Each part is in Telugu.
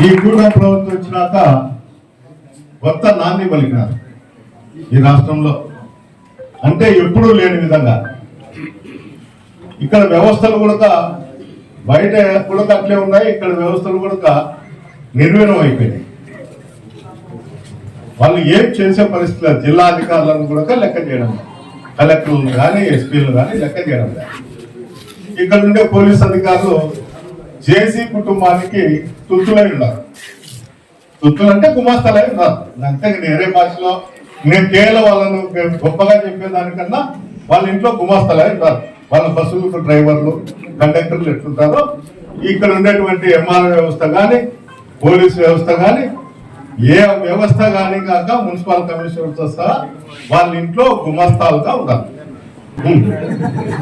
ఈ కూటమి ప్రభుత్వం వచ్చినాక కొత్త నాంది పలికినారు ఈ రాష్ట్రంలో. అంటే ఎప్పుడూ లేని విధంగా ఇక్కడ వ్యవస్థలు కూడా బయట కూడా అట్లే ఉన్నాయి, ఇక్కడ వ్యవస్థలు కూడా నిర్వీర్యం అయిపోయినాయి. వాళ్ళు ఏం చేసే పరిస్థితులు జిల్లా అధికారులను కూడా లెక్క చేయడం, కలెక్టర్లను కానీ ఎస్పీలను కానీ లెక్క చేయడం. ఇక్కడ ఉండే పోలీస్ అధికారులు జేసీ కుటుంబానికి తుత్తులై ఉన్నారు. తుత్తులు అంటే గుమాస్తాలై ఉన్నారు. అంతే వేరే భాషలో నేను కేవలం వాళ్ళను గొప్పగా చెప్పేదానికన్నా వాళ్ళ ఇంట్లో గుమాస్తాలై ఉన్నారు. వాళ్ళ బస్సులకు డ్రైవర్లు, కండక్టర్లు ఎట్లుంటారో ఇక్కడ ఉండేటువంటి ఎంఆర్ఓ వ్యవస్థ కానీ, పోలీస్ వ్యవస్థ కానీ, ఏ వ్యవస్థ కానీ కాక మున్సిపల్ కమిషనర్తో సహా వాళ్ళ ఇంట్లో గుమస్తాలుగా ఉన్నారు.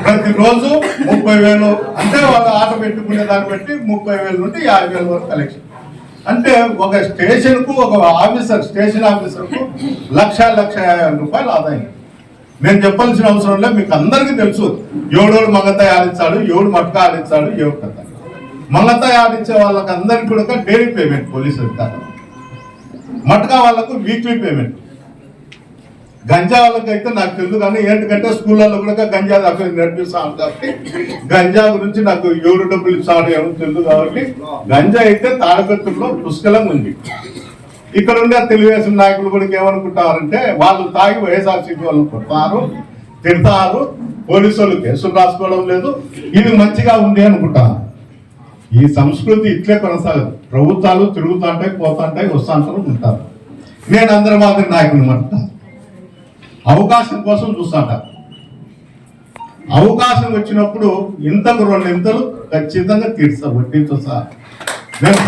ప్రతిరోజు 30,000 అంటే వాళ్ళు ఆట పెట్టుకునే దాన్ని బట్టి 30,000 నుండి 50,000 వరకు కలెక్షన్. అంటే ఒక స్టేషన్ కు ఒక ఆఫీసర్, స్టేషన్ ఆఫీసర్ కు 1,50,000 రూపాయలు ఆదాయం. నేను చెప్పాల్సిన అవసరం లేదు, మీకు అందరికీ తెలుసు ఎవడోడు మంగతాయి ఆడించాడు, ఎవడు మట్కా ఆడించాడు, ఎవడు కథ. మంగతాయి ఆడించే వాళ్ళకి అందరికీ కూడా డైలీ పేమెంట్ పోలీసు అధికారులు, మట్కా వాళ్ళకు వీక్లీ పేమెంట్. గంజా వాళ్ళకి అయితే నాకు తెలుసు, కానీ ఏంటంటే స్కూళ్ళల్లో కూడా గంజా నడిపిస్తాను కాబట్టి గంజా గురించి నాకు ఎవరు డబ్బులు ఇస్తాడు ఏమో తెలుసు. కాబట్టి గంజా అయితే తాడపత్రుల్లో పుష్కలంగా ఉంది. ఇక్కడ ఉండే తెలుగుదేశం నాయకులు కూడా ఏమనుకుంటారంటే వాళ్ళు తాగి వైఎస్ఆర్సీపీ వాళ్ళు కొడతారు, తిడతారు, పోలీసు వాళ్ళు కేసులు రాసుకోవడం లేదు, ఇది మంచిగా ఉంది అనుకుంటారు. ఈ సంస్కృతి ఇట్లే కొనసాగదు. ప్రభుత్వాలు తిరుగుతుంటాయి, పోతుంటాయి, వస్తుంటారు, ఉంటారు. నేను అందరి మాదిరి నాయకులు మాట అవకాశం కోసం చూస్తాట. అవకాశం వచ్చినప్పుడు ఇంతకు 2 ఇంతలు ఖచ్చితంగా తీర్చా, వడ్డీతో సహా. నేను